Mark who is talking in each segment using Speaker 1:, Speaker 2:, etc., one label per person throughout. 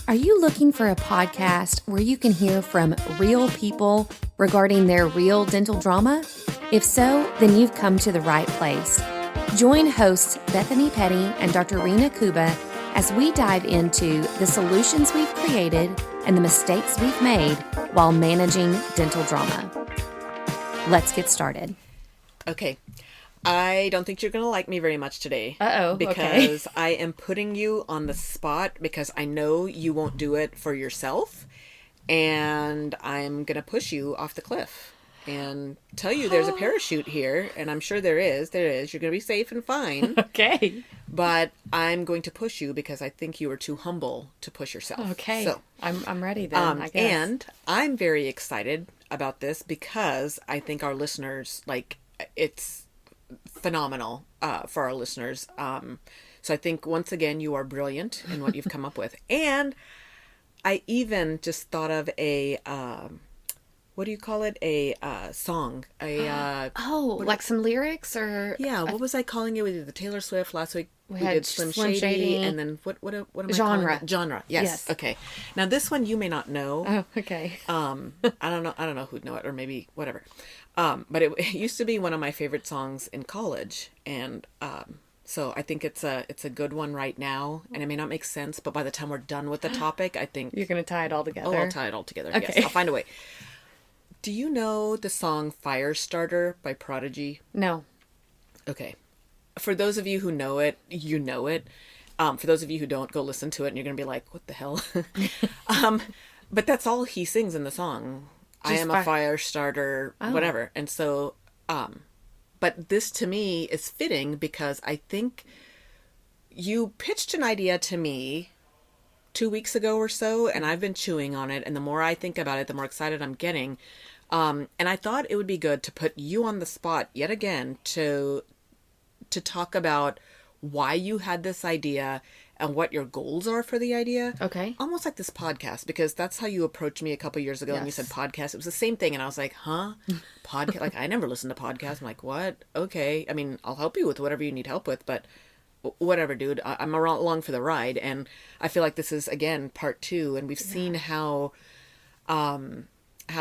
Speaker 1: Are you looking for a podcast where you can hear from real people regarding their real dental drama? If so, then you've come to the right place. Join hosts Bethany Petty and Dr. Rena Kuba as we dive into the solutions we've created and the mistakes we've made while managing dental drama. Let's get started.
Speaker 2: Okay. I don't think you're going to like me very much today.
Speaker 1: Because
Speaker 2: I am putting you on the spot because I know you won't do it for yourself. And I'm going to push you off the cliff and tell you there's a parachute here. And I'm sure there is. There is. You're going to be safe and fine.
Speaker 1: Okay.
Speaker 2: But I'm going to push you because I think you are too humble to push yourself.
Speaker 1: Okay.
Speaker 2: So
Speaker 1: I'm ready then, I guess.
Speaker 2: And I'm very excited about this because I think our listeners, it's phenomenal for our listeners. So I think once again you are brilliant in what you've come up with. And I even just thought of a what do you call it? A song.
Speaker 1: Like some lyrics or
Speaker 2: what was I calling it? We did the Taylor Swift last week. We
Speaker 1: had
Speaker 2: did Slim Shady, and then what am I calling it? Genre. Yes. Okay. Now this one you may not know.
Speaker 1: Oh, okay.
Speaker 2: I don't know who'd know it, or maybe whatever. But it used to be one of my favorite songs in college, and so I think it's a good one right now. And it may not make sense, but by the time we're done with the topic, I think
Speaker 1: You're going to tie it all together.
Speaker 2: Oh, I'll tie it all together.
Speaker 1: Okay.
Speaker 2: Yes, I'll find a way. Do you know the song "Firestarter" by Prodigy?
Speaker 1: No.
Speaker 2: Okay. For those of you who know it, you know it. For those of you who don't, go listen to it, and you're going to be like, "What the hell?" But that's all he sings in the song. I am a fire starter, whatever. And so, but this to me is fitting because I think you pitched an idea to me 2 weeks ago or so, and I've been chewing on it. And the more I think about it, the more excited I'm getting. And I thought it would be good to put you on the spot yet again to talk about why you had this idea and what your goals are for the idea.
Speaker 1: Okay.
Speaker 2: Almost like this podcast, because that's how you approached me a couple years ago.
Speaker 1: Yes.
Speaker 2: And you said podcast. It was the same thing. And I was like, huh? Podcast? Like, I never listened to podcasts. I'm like, what? Okay. I mean, I'll help you with whatever you need help with, but whatever, dude. I'm along for the ride. And I feel like this is, again, part 2. And we've seen how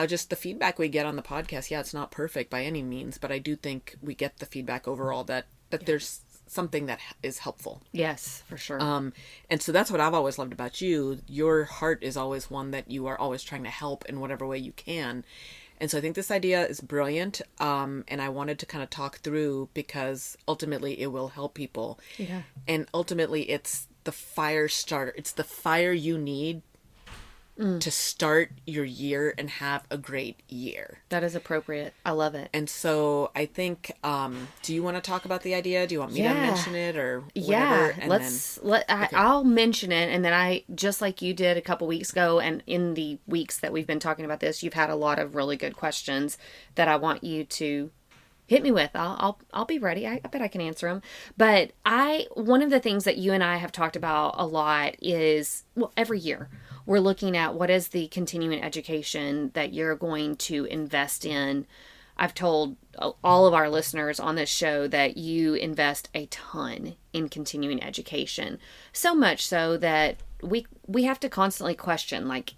Speaker 2: just the feedback we get on the podcast, it's not perfect by any means, but I do think we get the feedback overall that there's something that is helpful.
Speaker 1: Yes, for sure.
Speaker 2: And so that's what I've always loved about you. Your heart is always one that you are always trying to help in whatever way you can. And so I think this idea is brilliant. And I wanted to kind of talk through because ultimately it will help people.
Speaker 1: Yeah.
Speaker 2: And ultimately it's the fire starter. It's the fire you need to start your year and have a great year.
Speaker 1: That is appropriate. I love it.
Speaker 2: And so I think, do you want to talk about the idea? Do you want me to mention it or whatever?
Speaker 1: Yeah, I'll mention it. And then I, just like you did a couple weeks ago, and in the weeks that we've been talking about this, you've had a lot of really good questions that I want you to hit me with. I'll be ready. I bet I can answer them. But one of the things that you and I have talked about a lot is, every year we're looking at what is the continuing education that you're going to invest in. I've told all of our listeners on this show that you invest a ton in continuing education. So much so that we have to constantly question, like,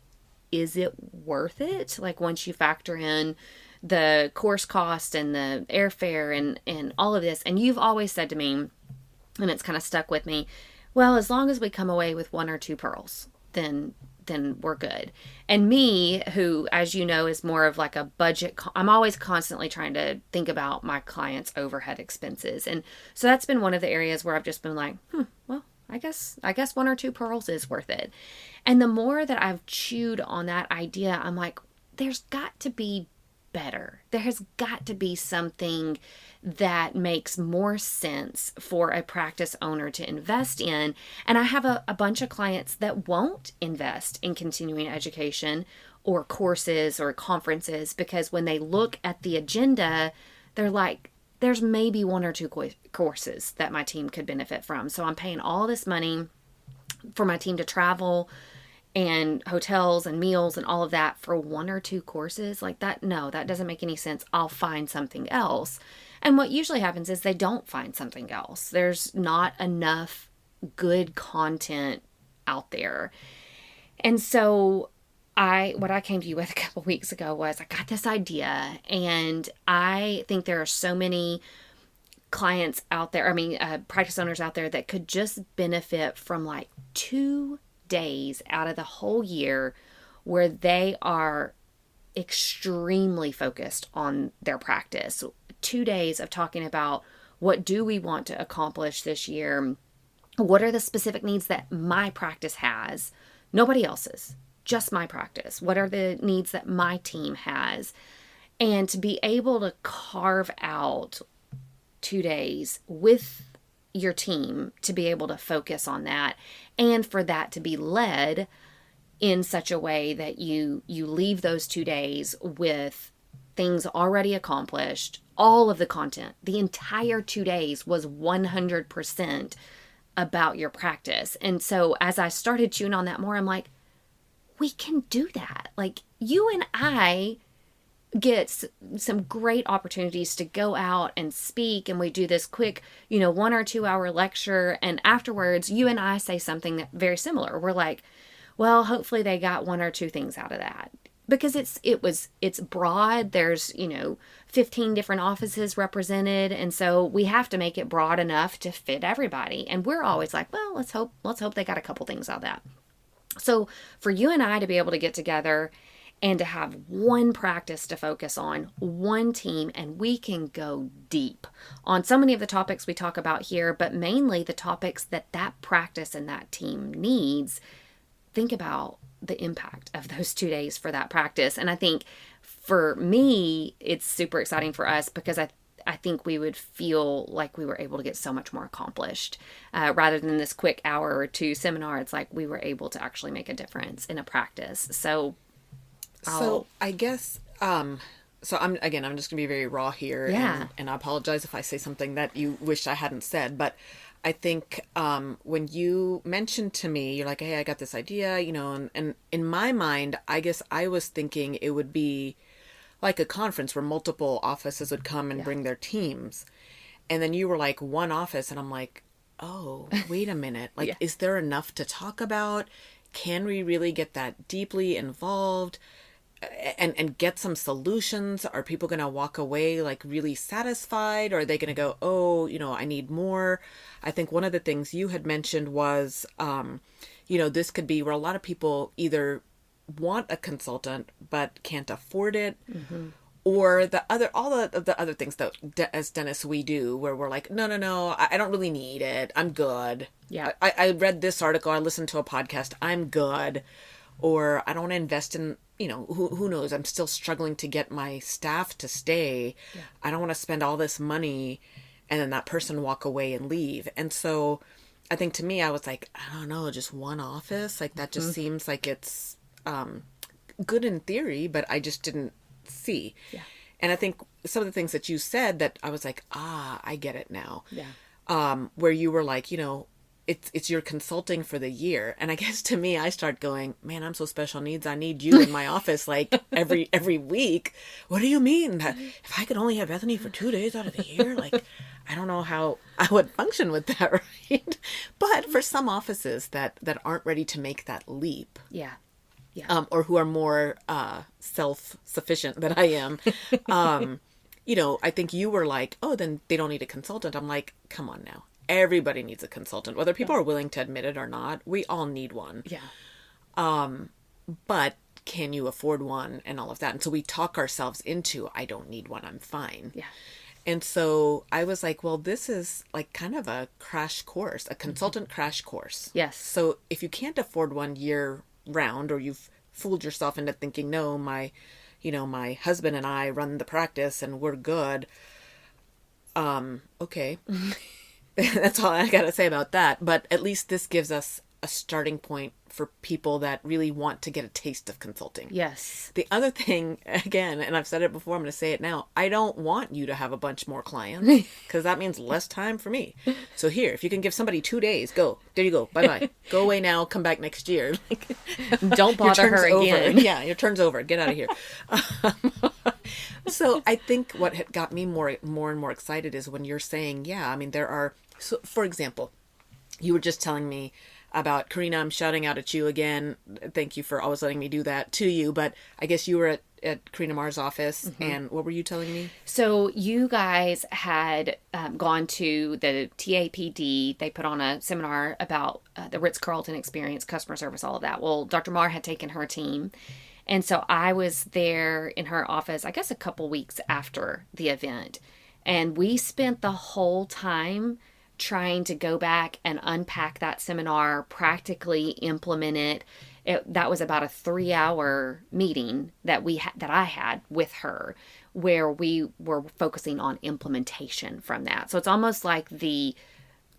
Speaker 1: is it worth it? Like, once you factor in the course cost and the airfare and all of this. And you've always said to me, and it's kind of stuck with me, well, as long as we come away with 1 or 2 pearls, then we're good. And me, who, as you know, is more of like a budget, I'm always constantly trying to think about my clients' overhead expenses. And so that's been one of the areas where I've just been like, well, I guess 1 or 2 pearls is worth it. And the more that I've chewed on that idea, I'm like, there's got to be better. There has got to be something that makes more sense for a practice owner to invest in. And I have a bunch of clients that won't invest in continuing education or courses or conferences because when they look at the agenda, they're like, there's maybe 1 or 2 courses that my team could benefit from. So I'm paying all this money for my team to travel and hotels and meals and all of that for 1 or 2 courses. Like that, no, that doesn't make any sense. I'll find something else. And what usually happens is they don't find something else. There's not enough good content out there. And so what I came to you with a couple weeks ago was I got this idea, and I think there are so many clients out there, practice owners out there that could just benefit from like 2 days out of the whole year where they are extremely focused on their practice. 2 days of talking about what do we want to accomplish this year? What are the specific needs that my practice has? Nobody else's, just my practice. What are the needs that my team has? And to be able to carve out 2 days with your team to be able to focus on that, and for that to be led in such a way that you leave those 2 days with things already accomplished. All of the content, the entire 2 days was 100% about your practice. And so as I started chewing on that more, I'm like, we can do that. Like, you and I get some great opportunities to go out and speak, and we do this quick 1 or 2 hour lecture, and afterwards you and I say something that very similar. We're like, well, hopefully they got 1 or 2 things out of that, because it's broad. There's 15 different offices represented, and so we have to make it broad enough to fit everybody. And we're always like, well, let's hope they got a couple things out of that. So for you and I to be able to get together and to have one practice to focus on, one team, and we can go deep on so many of the topics we talk about here, but mainly the topics that practice and that team needs. Think about the impact of those 2 days for that practice. And I think for me, it's super exciting for us, because I think we would feel like we were able to get so much more accomplished rather than this quick hour or 2 seminar. It's like we were able to actually make a difference in a practice. So
Speaker 2: I guess, so I'm just gonna be very raw here.
Speaker 1: Yeah.
Speaker 2: And I apologize if I say something that you wish I hadn't said, but I think, when you mentioned to me, you're like, hey, I got this idea, and in my mind, I guess I was thinking it would be like a conference where multiple offices would come and bring their teams. And then you were like, one office. And I'm like, oh, wait a minute. Like, is there enough to talk about? Can we really get that deeply involved and get some solutions? Are people going to walk away like really satisfied? Or are they going to go, oh, I need more? I think one of the things you had mentioned was, this could be where a lot of people either want a consultant but can't afford it, or all the other things that as dentists we do, where we're like, no, I don't really need it, I'm good. I read this article, I listened to a podcast, I'm good. Or I don't want to invest in, who knows, I'm still struggling to get my staff to stay. I don't want to spend all this money and then that person walk away and leave. And so I think, to me, I was like, I don't know, just one office, like that just seems like it's good in theory, but I just didn't see. And I think some of the things that you said, that I was like, I get it now. Where you were like, it's your consulting for the year. And I guess, to me, I start going, man, I'm so special needs. I need you in my office like every week. What do you mean? If I could only have Bethany for 2 days out of the year, like, I don't know how I would function with that, right? But for some offices that aren't ready to make that leap. Or who are more self-sufficient than I am, I think you were like, oh, then they don't need a consultant. I'm like, come on now. Everybody needs a consultant, whether people are willing to admit it or not. We all need one. But can you afford one, and all of that? And so we talk ourselves into, I don't need one, I'm fine. And so I was like, well, this is like kind of a crash course, a consultant crash course. So if you can't afford one year round, or you've fooled yourself into thinking, no, my husband and I run the practice and we're good. Okay. That's all I got to say about that. But at least this gives us a starting point for people that really want to get a taste of consulting. The other thing, again, and I've said it before, I'm going to say it now, I don't want you to have a bunch more clients, because that means less time for me. So here, if you can give somebody 2 days, go. There you go. Bye-bye. Go away now. Come back next year.
Speaker 1: Don't bother her again.
Speaker 2: Yeah, your turn's over. Get out of here. So I think what had got me more and more excited is when you're saying, there are, so for example, you were just telling me about, Karina, I'm shouting out at you again. Thank you for always letting me do that to you. But I guess you were at Karina Marr's office, and what were you telling me?
Speaker 1: So you guys had gone to the TAPD. They put on a seminar about the Ritz-Carlton experience, customer service, all of that. Well, Dr. Marr had taken her team. And so I was there in her office, I guess a couple weeks after the event. And we spent the whole time trying to go back and unpack that seminar, practically implement it. That was about a 3-hour meeting that I had with her, where we were focusing on implementation from that. So it's almost like the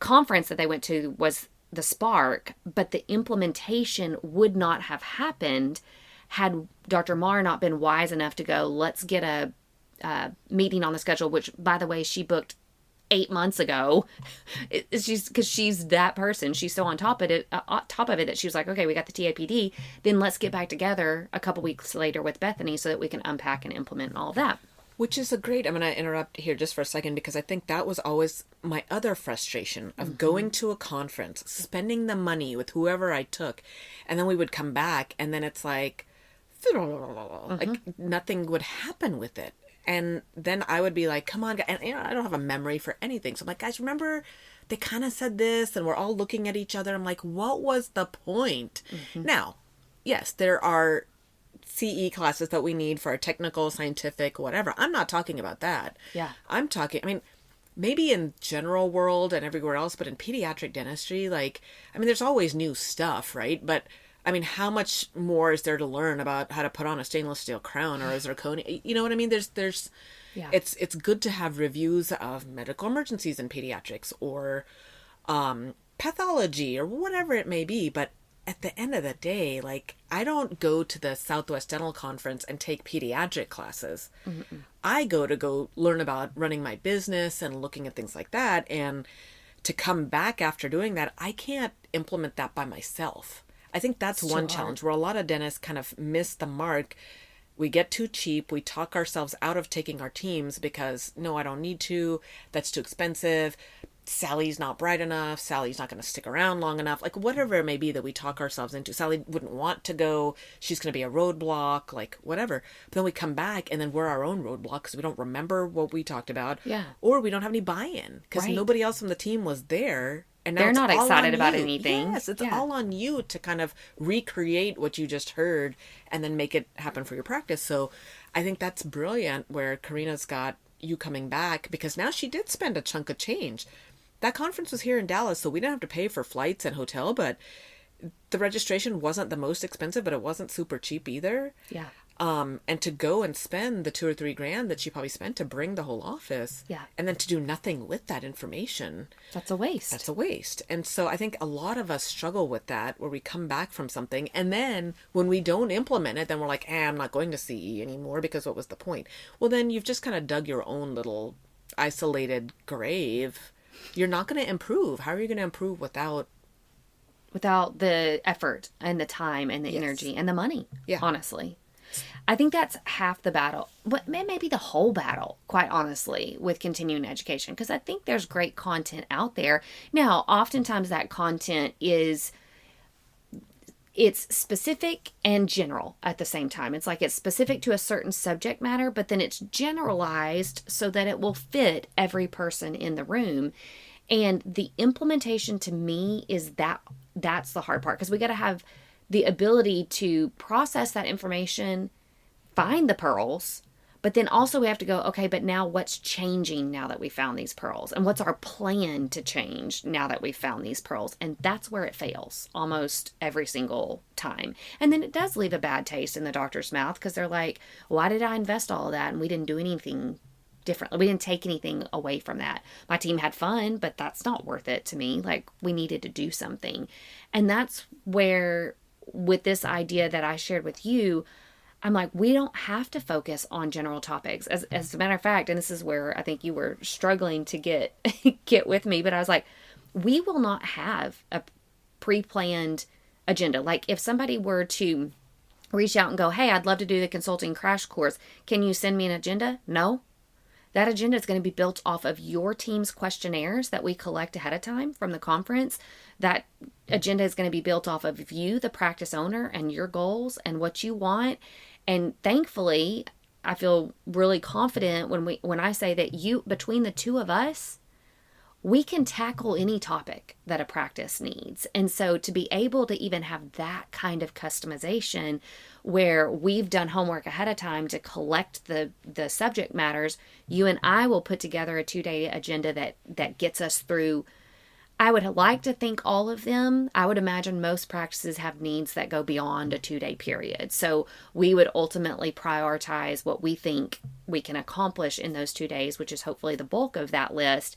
Speaker 1: conference that they went to was the spark, but the implementation would not have happened had Dr. Marr not been wise enough to go, let's get a meeting on the schedule, which, by the way, she booked 8 months ago. Because she's that person. She's so on top of it, that she was like, okay, we got the TAPD. Then let's get back together a couple weeks later with Bethany so that we can unpack and implement all of that.
Speaker 2: Which is I'm going to interrupt here just for a second, because I think that was always my other frustration of going to a conference, spending the money with whoever I took, and then we would come back and then it's like nothing would happen with it. And then I would be like, come on, and I don't have a memory for anything. So I'm like, guys, remember they kind of said this, and we're all looking at each other. I'm like, what was the point? Now, yes, there are CE classes that we need for our technical, scientific, whatever. I'm not talking about that.
Speaker 1: Yeah.
Speaker 2: I'm talking, maybe in general world and everywhere else, but in pediatric dentistry, there's always new stuff, right? But how much more is there to learn about how to put on a stainless steel crown or a zirconia? You know what I mean? There's
Speaker 1: Yeah.
Speaker 2: It's good to have reviews of medical emergencies in pediatrics or pathology or whatever it may be. But at the end of the day, I don't go to the Southwest Dental Conference and take pediatric classes. I go learn about running my business and looking at things like that. And to come back after doing that, I can't implement that by myself. I think that's one challenge where a lot of dentists kind of miss the mark. We get too cheap. We talk ourselves out of taking our teams because, no, I don't need to. That's too expensive. Sally's not bright enough. Sally's not going to stick around long enough. Whatever it may be that we talk ourselves into. Sally wouldn't want to go. She's going to be a roadblock, whatever. But then we come back and then we're our own roadblock because we don't remember what we talked about.
Speaker 1: Yeah.
Speaker 2: Or we don't have any buy-in because nobody else from the team was there. And now
Speaker 1: they're not excited about anything.
Speaker 2: Yes, it's all on you to kind of recreate what you just heard and then make it happen for your practice. So I think that's brilliant where Karina's got you coming back, because now she did spend a chunk of change. That conference was here in Dallas, so we didn't have to pay for flights and hotel, but the registration wasn't the most expensive, but it wasn't super cheap either.
Speaker 1: Yeah.
Speaker 2: And to go and spend the $2 or $3 grand that she probably spent to bring the whole office.
Speaker 1: Yeah.
Speaker 2: And then to do nothing with that information.
Speaker 1: That's a waste.
Speaker 2: That's a waste. And so I think a lot of us struggle with that, where we come back from something and then when we don't implement it, then we're like, I'm not going to CE anymore because what was the point? Well, then you've just kind of dug your own little isolated grave. You're not going to improve. How are you going to improve without
Speaker 1: the effort and the time and the energy and the money?
Speaker 2: Yeah.
Speaker 1: Honestly. I think that's half the battle, but maybe the whole battle, quite honestly, with continuing education, because I think there's great content out there. Now, oftentimes that content it's specific and general at the same time. It's like it's specific to a certain subject matter, but then it's generalized so that it will fit every person in the room. And the implementation to me is that's the hard part, because we got to have the ability to process that information, find the pearls, but then also we have to go, okay, but now what's changing now that we found these pearls? And what's our plan to change now that we've found these pearls? And that's where it fails almost every single time. And then it does leave a bad taste in the doctor's mouth, because they're like, why did I invest all of that? And we didn't do anything differently. We didn't take anything away from that. My team had fun, but that's not worth it to me. We needed to do something. And that's where, with this idea that I shared with you, I'm like, we don't have to focus on general topics. As a matter of fact, and this is where I think you were struggling to get with me, but I was like, we will not have a pre-planned agenda. If somebody were to reach out and go, hey, I'd love to do the consulting crash course, can you send me an agenda? No. That agenda is going to be built off of your team's questionnaires that we collect ahead of time from the conference. That agenda is going to be built off of you, the practice owner, and your goals and what you want. And thankfully, I feel really confident when I say that between the two of us, we can tackle any topic that a practice needs. And so to be able to even have that kind of customization where we've done homework ahead of time to collect the subject matters, you and I will put together a 2-day agenda that gets us through. I would like to think all of them. I would imagine most practices have needs that go beyond a 2-day period. So we would ultimately prioritize what we think we can accomplish in those 2 days, which is hopefully the bulk of that list.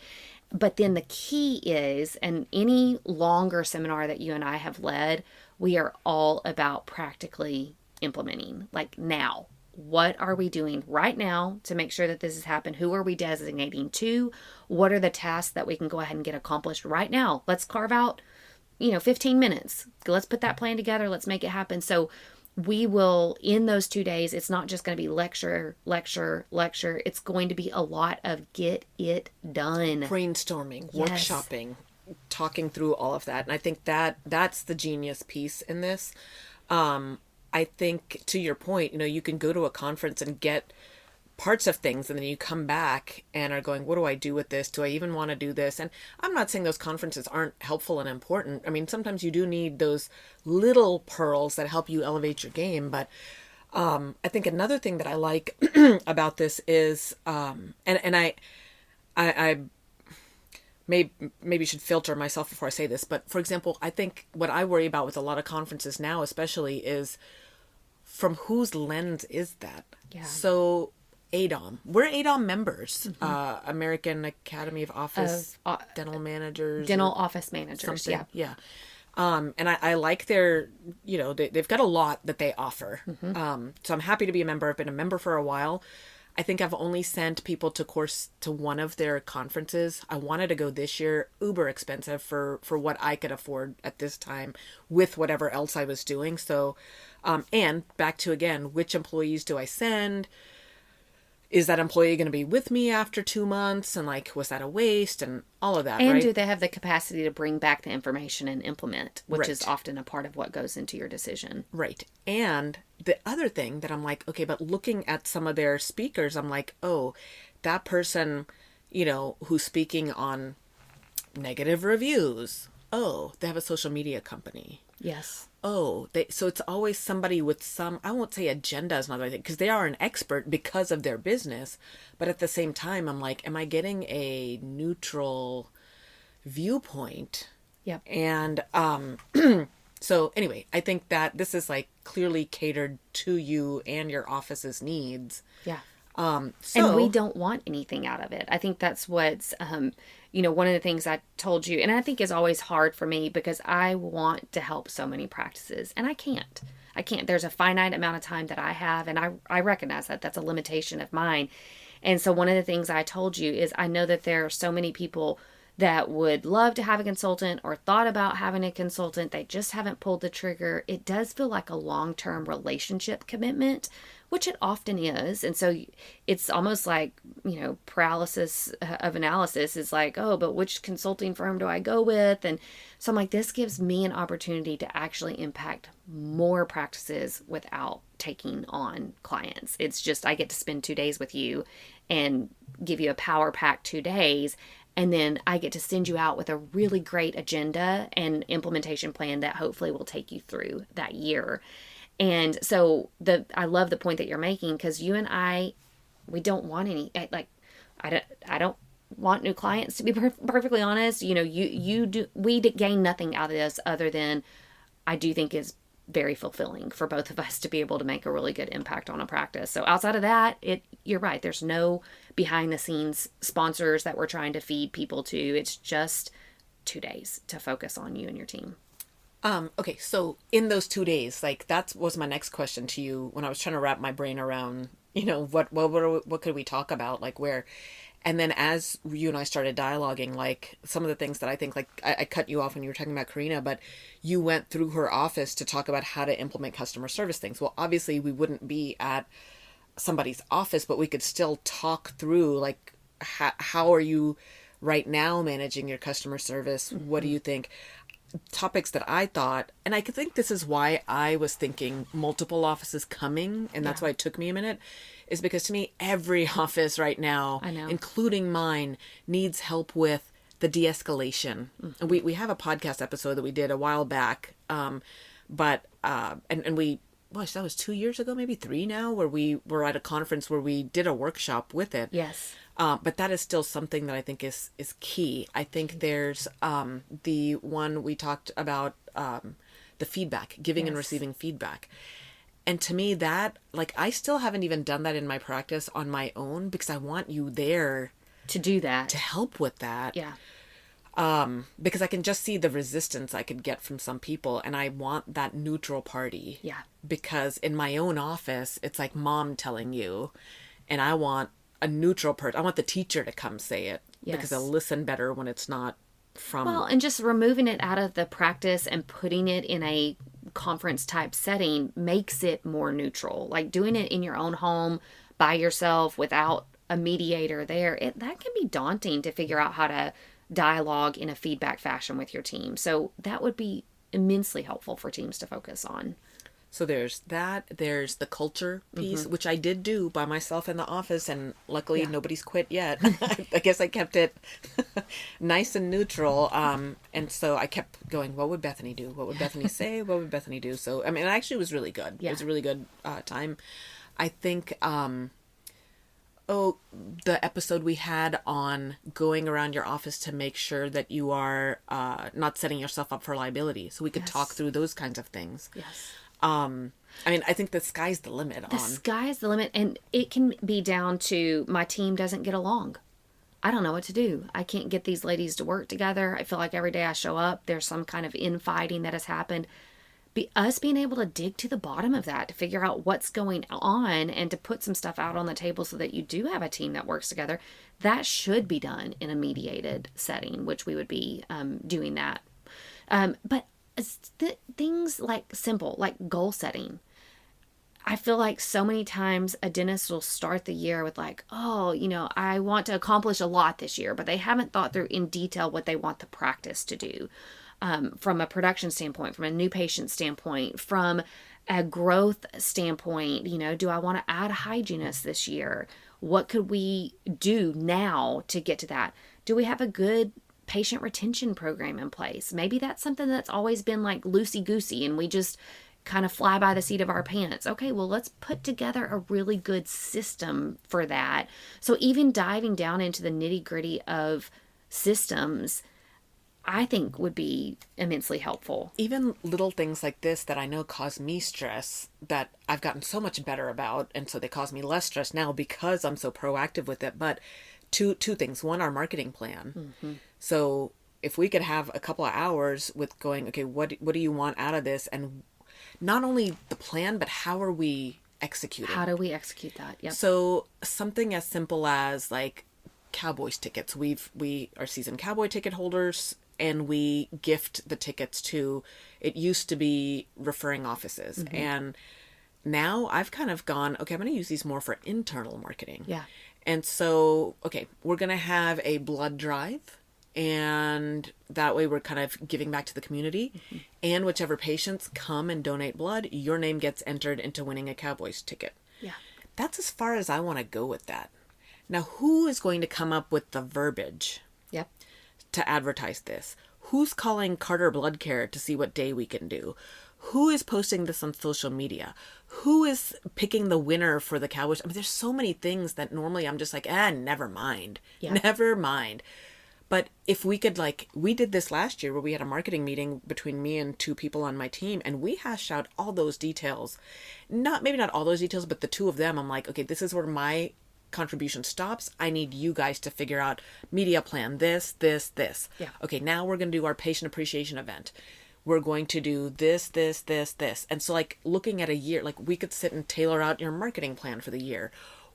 Speaker 1: But then the key is, and any longer seminar that you and I have led, we are all about practically implementing. Like now, what are we doing right now to make sure that this has happened? Who are we designating to? What are the tasks that we can go ahead and get accomplished right now? Let's carve out, 15 minutes. Let's put that plan together. Let's make it happen. So we will, in those 2 days, it's not just going to be lecture, lecture, lecture. It's going to be a lot of get it done.
Speaker 2: Brainstorming, yes. Workshopping, talking through all of that. And I think that's the genius piece in this. I think to your point, you can go to a conference and get parts of things, and then you come back and are going, what do I do with this? Do I even want to do this? And I'm not saying those conferences aren't helpful and important. I mean, sometimes you do need those little pearls that help you elevate your game. But I think another thing that I like about this is, and I maybe should filter myself before I say this, but for example, I think what I worry about with a lot of conferences now, especially, is from whose lens is that?
Speaker 1: Yeah.
Speaker 2: So ADOM. We're ADOM members, American Academy of Office Dental Managers.
Speaker 1: Dental Office Managers,
Speaker 2: something.
Speaker 1: Yeah.
Speaker 2: And I like their, they've got a lot that they offer. So I'm happy to be a member. I've been a member for a while. I think I've only sent people to one of their conferences. I wanted to go this year, uber expensive for what I could afford at this time with whatever else I was doing. So, and back to again, which employees do I send? Is that employee going to be with me after 2 months? And was that a waste? And all of that,
Speaker 1: and
Speaker 2: right?
Speaker 1: Do they have the capacity to bring back the information and implement, which
Speaker 2: right.
Speaker 1: is often a part of what goes into your decision.
Speaker 2: Right. And the other thing that I'm like, okay, but looking at some of their speakers, I'm like, oh, that person, who's speaking on negative reviews. Oh, they have a social media company.
Speaker 1: Yes.
Speaker 2: Oh, so it's always somebody with some, I won't say agenda is not the right thing, because they are an expert because of their business. But at the same time, I'm like, am I getting a neutral viewpoint?
Speaker 1: Yep.
Speaker 2: And so anyway, I think that this is clearly catered to you and your office's needs.
Speaker 1: Yeah.
Speaker 2: And
Speaker 1: we don't want anything out of it. I think that's what's, one of the things I told you, and I think is always hard for me because I want to help so many practices and I can't. There's a finite amount of time that I have, and I recognize that that's a limitation of mine. And so one of the things I told you is I know that there are so many people that would love to have a consultant or thought about having a consultant. They just haven't pulled the trigger. It does feel like a long-term relationship commitment, which it often is. And so it's almost like, paralysis of analysis is like, oh, but which consulting firm do I go with? And so I'm like, this gives me an opportunity to actually impact more practices without taking on clients. It's just, I get to spend 2 days with you and give you a power pack 2 days. And then I get to send you out with a really great agenda and implementation plan that hopefully will take you through that year. And so I love the point that you're making, because you and we don't want any, I don't want new clients, to be perfectly honest. We gain nothing out of this other than I do think is very fulfilling for both of us to be able to make a really good impact on a practice. So outside of that, you're right. There's no behind the scenes sponsors that we're trying to feed people to. It's just 2 days to focus on you and your team.
Speaker 2: Okay. So in those 2 days, that was my next question to you when I was trying to wrap my brain around, what could we talk about? Where, and then as you and I started dialoguing, some of the things that I think, I cut you off when you were talking about Karina, but you went through her office to talk about how to implement customer service things. Well, obviously we wouldn't be at somebody's office, but we could still talk through how are you right now managing your customer service? What do you think? Topics that I thought, and I could think this is why I was thinking multiple offices coming, and that's why it took me a minute, is because to me, every office right now,
Speaker 1: I know.
Speaker 2: including mine, needs help with the de-escalation. And we have a podcast episode that we did a while back, but we, gosh, that was 2 years ago, maybe 3 now, where we were at a conference where we did a workshop with it.
Speaker 1: Yes.
Speaker 2: But that is still something that I think is key. I think there's the one we talked about, the feedback, giving and receiving feedback. And to me that, like, I still haven't even done that in my practice on my own because I want you there
Speaker 1: To do that.
Speaker 2: to help with that.
Speaker 1: Yeah.
Speaker 2: Because I can just see the resistance I could get from some people, and I want that neutral party.
Speaker 1: Yeah.
Speaker 2: Because in my own office, it's like mom telling you, and I want a neutral person. I want the teacher to come say it because they'll listen better when it's not from.
Speaker 1: Well, and just removing it out of the practice and putting it in a conference type setting makes it more neutral. Like doing it in your own home by yourself without a mediator there, that can be daunting to figure out how to dialogue in a feedback fashion with your team. So that would be immensely helpful for teams to focus on.
Speaker 2: So there's that. There's the culture piece, which I did do by myself in the office, and luckily nobody's quit yet. I guess I kept it nice and neutral. And so I kept going, what would Bethany do? What would Bethany say? What would Bethany do? So, I mean, it actually was really good.
Speaker 1: Yeah.
Speaker 2: It was a really good time. I think, the episode we had on going around your office to make sure that you are not setting yourself up for liability. So we could talk through those kinds of things.
Speaker 1: Yes.
Speaker 2: I mean, I think the sky's the limit
Speaker 1: The sky's the limit, and it can be down to my team doesn't get along. I don't know what to do. I can't get these ladies to work together. I feel like every day I show up, there's some kind of infighting that has happened. Us being able to dig to the bottom of that, to figure out what's going on and to put some stuff out on the table so that you do have a team that works together, that should be done in a mediated setting, which we would be doing that. But things like simple, like goal setting. I feel like so many times a dentist will start the year with like, oh, I want to accomplish a lot this year, but they haven't thought through in detail what they want the practice to do. From a production standpoint, from a new patient standpoint, from a growth standpoint, do I want to add a hygienist this year? What could we do now to get to that? Do we have a good patient retention program in place? Maybe that's something that's always been like loosey-goosey and we just kind of fly by the seat of our pants. Okay, well, let's put together a really good system for that. So even diving down into the nitty-gritty of systems, I think would be immensely helpful.
Speaker 2: Even little things like this that I know cause me stress that I've gotten so much better about, and so they cause me less stress now because I'm so proactive with it. But two things. One, our marketing plan. Mm-hmm. So if we could have a couple of hours with going, okay, what do you want out of this? And not only the plan, but how are we executing?
Speaker 1: How do we execute that? Yep.
Speaker 2: So something as simple as like Cowboys tickets. We are season Cowboy ticket holders, and we gift the tickets to, it used to be referring offices. Mm-hmm. And now I've kind of gone, okay, I'm going to use these more for internal marketing.
Speaker 1: Yeah.
Speaker 2: And so, okay, we're going to have a blood drive, and that way we're kind of giving back to the community. Mm-hmm. And whichever patients come and donate blood, your name gets entered into winning a Cowboys ticket.
Speaker 1: Yeah.
Speaker 2: That's as far as I want to go with that. Now, who is going to come up with the verbiage?
Speaker 1: Yep.
Speaker 2: To advertise this? Who's calling Carter Blood Care to see what day we can do? Who is posting this on social media? Who is picking the winner for the Cowboys? I mean, there's so many things that normally I'm just like, never mind. Yeah. Never mind. But if we could, like, we did this last year where we had a marketing meeting between me and 2 people on my team, and we hashed out all those details. Maybe not all those details, but the 2 of them, I'm like, okay, this is where my contribution stops. I need you guys to figure out media plan, this.
Speaker 1: Yeah.
Speaker 2: Okay, now we're going to do our patient appreciation event. We're going to do this. And so, like, looking at a year, like, we could sit and tailor out your marketing plan for the year.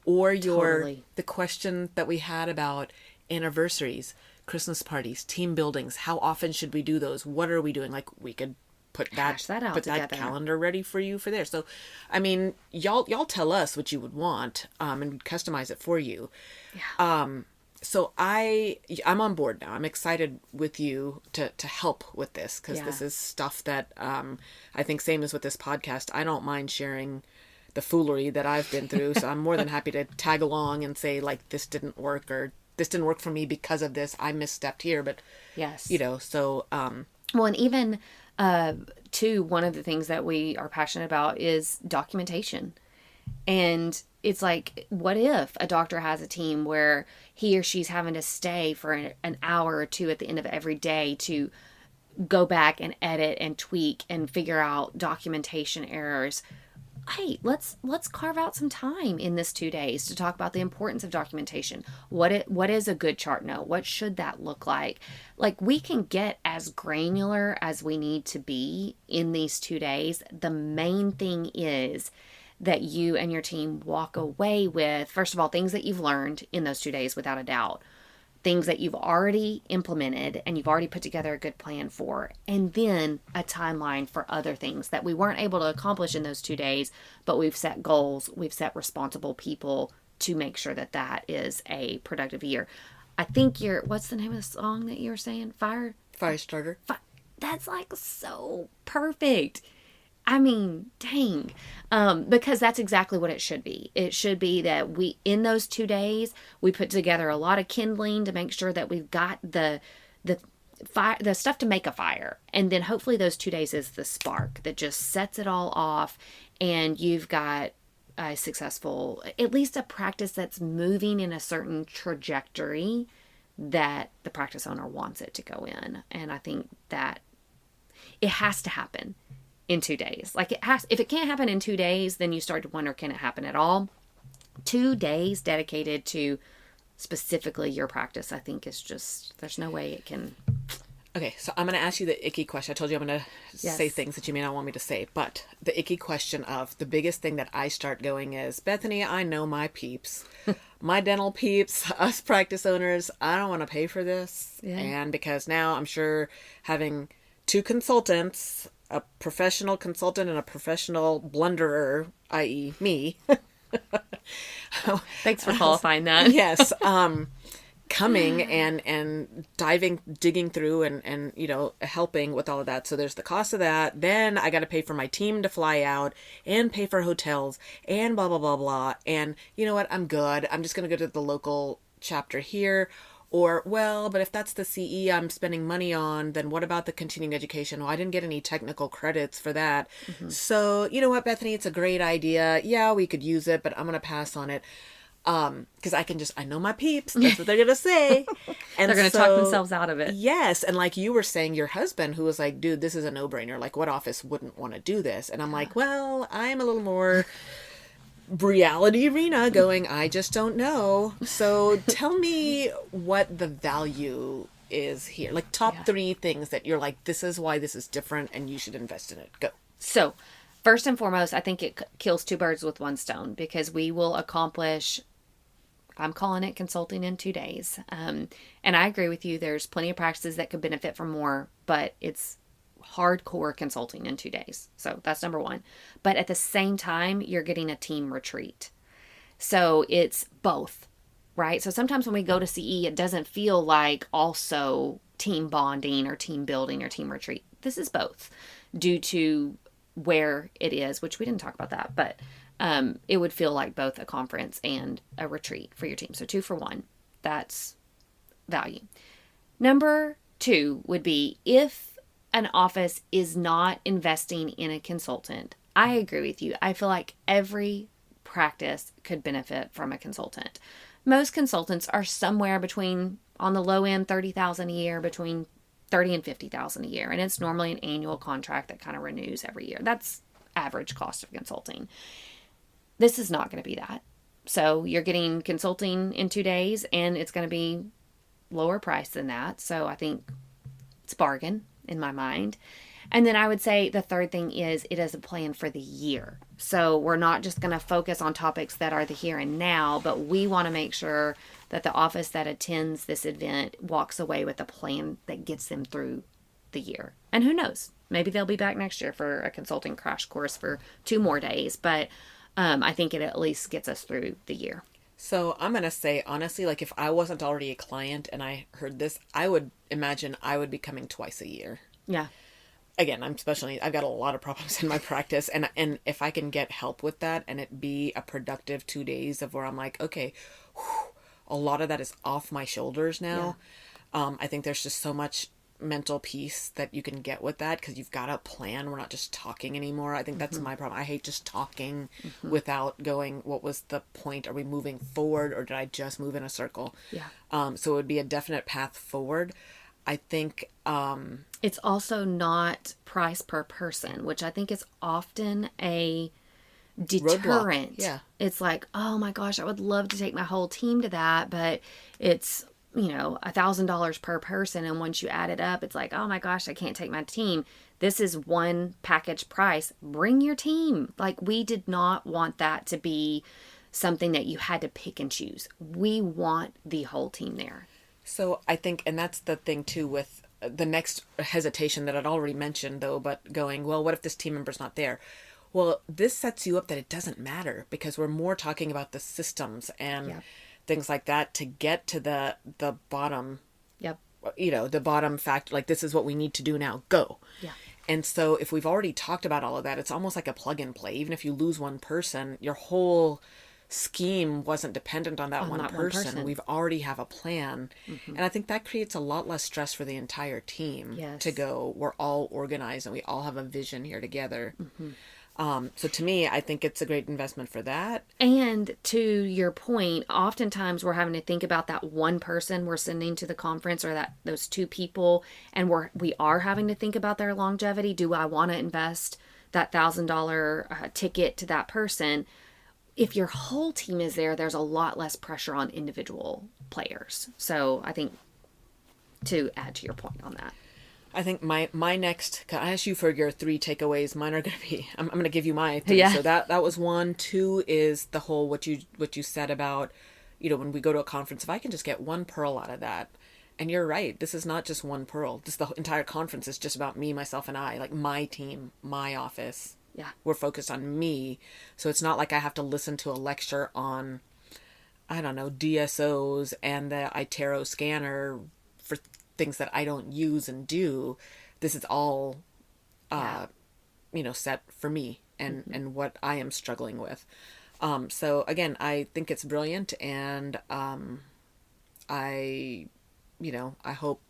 Speaker 2: Or the question that we had about anniversaries, Christmas parties, team buildings. How often should we do those? What are we doing? Like, we could put that calendar ready for you for there. So, I mean, y'all tell us what you would want, and customize it for you.
Speaker 1: Yeah.
Speaker 2: So I'm on board now. I'm excited with you to help with this, because
Speaker 1: Yeah.
Speaker 2: this is stuff that I think, same as with this podcast, I don't mind sharing the foolery that I've been through. So I'm more than happy to tag along and say, like, this didn't work, or this didn't work for me because of this. I misstepped here, but
Speaker 1: Yes.
Speaker 2: so
Speaker 1: Well, and even too, one of the things that we are passionate about is documentation. And it's like, what if a doctor has a team where he or she's having to stay for an hour or two at the end of every day to go back and edit and tweak and figure out documentation errors? Hey, let's carve out some time in this 2 days to talk about the importance of documentation. What is a good chart note? What should that look like? Like, we can get as granular as we need to be in these 2 days. The main thing is that you and your team walk away with, first of all, things that you've learned in those 2 days without a doubt, things that you've already implemented and you've already put together a good plan for, and then a timeline for other things that we weren't able to accomplish in those 2 days, but we've set goals, we've set responsible people to make sure that that is a productive year. I think what's the name of the song that you were saying?
Speaker 2: fire starter.
Speaker 1: That's like so perfect. I mean, dang. Because that's exactly what it should be. It should be that in those 2 days, we put together a lot of kindling to make sure that we've got the fire, the stuff to make a fire. And then hopefully those 2 days is the spark that just sets it all off. And you've got a successful, at least a practice that's moving in a certain trajectory that the practice owner wants it to go in. And I think that it has to happen in 2 days. Like, if it can't happen in 2 days, then you start to wonder, can it happen at all? 2 days dedicated to specifically your practice, I think, is just, there's no way it can.
Speaker 2: Okay, so I'm going to ask you the icky question. I told you I'm going to
Speaker 1: Yes.
Speaker 2: say things that you may not want me to say, but the icky question of the biggest thing that I start going is, Bethany, I know my peeps, my dental peeps, us practice owners, I don't want to pay for this.
Speaker 1: Yeah.
Speaker 2: And because now I'm sure having two consultants, a professional consultant and a professional blunderer, i.e. me.
Speaker 1: Thanks for qualifying that.
Speaker 2: Yes. Coming and digging through and helping with all of that. So there's the cost of that. Then I got to pay for my team to fly out and pay for hotels and blah, blah, blah, blah. And you know what? I'm good. I'm just going to go to the local chapter here. Or, well, but if that's the CE I'm spending money on, then what about the continuing education? Well, I didn't get any technical credits for that. Mm-hmm. So, you know what, Bethany, it's a great idea. Yeah, we could use it, but I'm going to pass on it. Because I know my peeps. That's what they're going to say. And
Speaker 1: they're going to talk themselves out of it.
Speaker 2: Yes. And like you were saying, your husband, who was like, dude, this is a no-brainer. Like, what office wouldn't want to do this? And I'm like, well, I'm a little more reality arena going, I just don't know. So tell me what the value is here. Like, top 3 things that you're like, this is why this is different and you should invest in it. Go.
Speaker 1: So, first and foremost, I think it kills 2 birds with 1 stone, because we will accomplish, I'm calling it consulting in 2 days. And I agree with you. There's plenty of practices that could benefit from more, but it's hardcore consulting in 2 days. So that's number 1. But at the same time, you're getting a team retreat. So it's both, right? So sometimes when we go to CE, it doesn't feel like also team bonding or team building or team retreat. This is both, due to where it is, which we didn't talk about that, but it would feel like both a conference and a retreat for your team. So 2 for 1. That's value. Number 2 would be, if an office is not investing in a consultant, I agree with you. I feel like every practice could benefit from a consultant. Most consultants are somewhere between, on the low end, $30,000 a year, between $30,000 and $50,000 a year. And it's normally an annual contract that kind of renews every year. That's average cost of consulting. This is not going to be that. So you're getting consulting in 2 days, and it's going to be lower price than that. So I think it's a bargain in my mind. And then I would say the third thing is, it is a plan for the year. So we're not just going to focus on topics that are the here and now, but we want to make sure that the office that attends this event walks away with a plan that gets them through the year. And who knows, maybe they'll be back next year for a consulting crash course for 2 more days. But I think it at least gets us through the year.
Speaker 2: So I'm going to say, honestly, like if I wasn't already a client and I heard this, I would imagine I would be coming twice a year.
Speaker 1: Yeah.
Speaker 2: Again, I've got a lot of problems in my practice, and if I can get help with that and it be a productive 2 days of where I'm like, okay, whew, a lot of that is off my shoulders now. Yeah. I think there's just so much mental peace that you can get with that because you've got a plan. We're not just talking anymore. I think that's my problem. I hate just talking without going, what was the point? Are we moving forward or did I just move in a circle?
Speaker 1: Yeah.
Speaker 2: So it would be a definite path forward. I think
Speaker 1: it's also not price per person, which I think is often a deterrent.
Speaker 2: Yeah.
Speaker 1: It's like, oh my gosh, I would love to take my whole team to that, but it's, $1,000 per person. And once you add it up, it's like, oh my gosh, I can't take my team. This is one package price. Bring your team. Like, we did not want that to be something that you had to pick and choose. We want the whole team there.
Speaker 2: So I think, and that's the thing too with the next hesitation that I'd already mentioned though, but going, well, what if this team member's not there? Well, this sets you up that it doesn't matter because we're more talking about the systems and things like that to get to the bottom, the bottom fact, like this is what we need to do now, go.
Speaker 1: Yeah.
Speaker 2: And so if we've already talked about all of that, it's almost like a plug and play. Even if you lose one person, your whole scheme wasn't dependent on that one person. We've already have a plan. And I think that creates a lot less stress for the entire team to go, we're all organized and we all have a vision here together. So to me, I think it's a great investment for that.
Speaker 1: And to your point, oftentimes we're having to think about that one person we're sending to the conference or those two people, and we are having to think about their longevity. Do I want to invest that $1,000 ticket to that person? If your whole team is there, there's a lot less pressure on individual players. So I think to add to your point on that.
Speaker 2: I think my next, I asked you for your 3 takeaways. Mine are going to be, I'm going to give you my 3.
Speaker 1: Yeah.
Speaker 2: So that was 1. 2 is the whole, what you said about, when we go to a conference, if I can just get one pearl out of that. And you're right. This is not just one pearl. The entire conference is just about me, myself, and I, like my team, my office.
Speaker 1: Yeah.
Speaker 2: We're focused on me. So it's not like I have to listen to a lecture on, I don't know, DSOs and the iTero scanner for things that I don't use and do. This is all, set for me and what I am struggling with. So again, I think it's brilliant and, I hope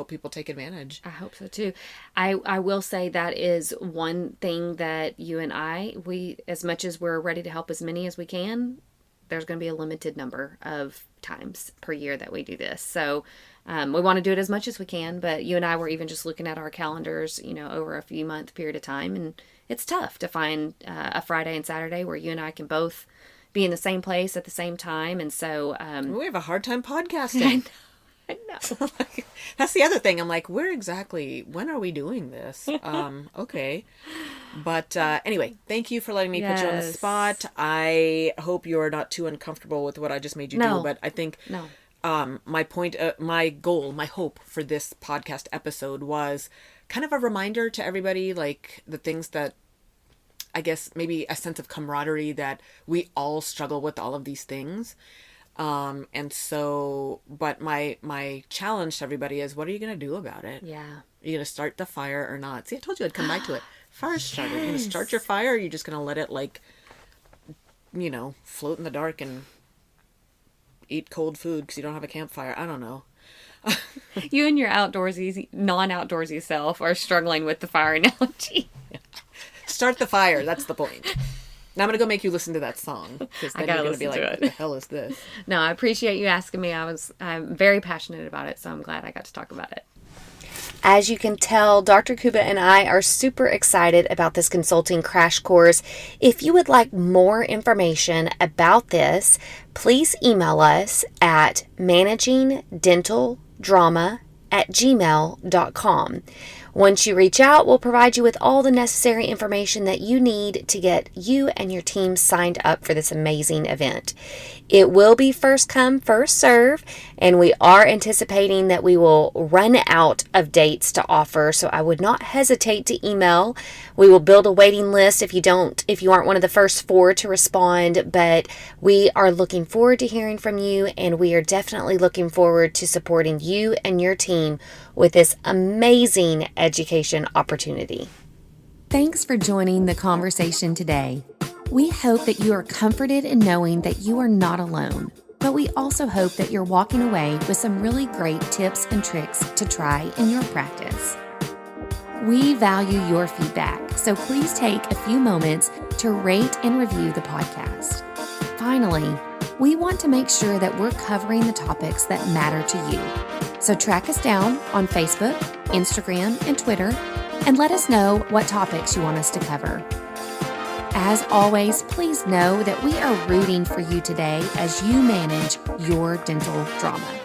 Speaker 2: people take advantage.
Speaker 1: I hope so too. I will say that is one thing that you and we, as much as we're ready to help as many as we can, there's going to be a limited number of times per year that we do this. So we want to do it as much as we can, but you and I were even just looking at our calendars, over a few month period of time. And it's tough to find a Friday and Saturday where you and I can both be in the same place at the same time. And so
Speaker 2: we have a hard time podcasting.
Speaker 1: I know.
Speaker 2: That's the other thing. I'm like, when are we doing this? Okay. But anyway, thank you for letting me put you on the spot. I hope you're not too uncomfortable with what I just made you do. But I think my point, my goal, my hope for this podcast episode was kind of a reminder to everybody, like the things that I guess maybe a sense of camaraderie that we all struggle with all of these things. And so, but my challenge to everybody is, what are you going to do about it?
Speaker 1: Yeah.
Speaker 2: Are you going to start the fire or not? See, I told you I'd come back to it. Fire starter. You're going to start your fire, or you're just going to let it float in the dark and eat cold food because you don't have a campfire. I don't know.
Speaker 1: You and your non-outdoorsy self are struggling with the fire analogy.
Speaker 2: Start the fire. That's the point. Now I'm going to go make you listen to that song. Because then you're going to be like, what the hell is this?
Speaker 1: No, I appreciate you asking me. I'm very passionate about it, so I'm glad I got to talk about it. As you can tell, Dr. Kuba and I are super excited about this consulting crash course. If you would like more information about this, please email us at managingdentaldrama@gmail.com. Once you reach out, we'll provide you with all the necessary information that you need to get you and your team signed up for this amazing event. It will be first come, first serve, and we are anticipating that we will run out of dates to offer, so I would not hesitate to email. We will build a waiting list if you aren't one of the first 4 to respond, but we are looking forward to hearing from you, and we are definitely looking forward to supporting you and your team with this amazing education opportunity. Thanks for joining the conversation today. We hope that you are comforted in knowing that you are not alone, but we also hope that you're walking away with some really great tips and tricks to try in your practice. We value your feedback, so please take a few moments to rate and review the podcast. Finally, we want to make sure that we're covering the topics that matter to you. So track us down on Facebook, Instagram, and Twitter, and let us know what topics you want us to cover. As always, please know that we are rooting for you today as you manage your dental drama.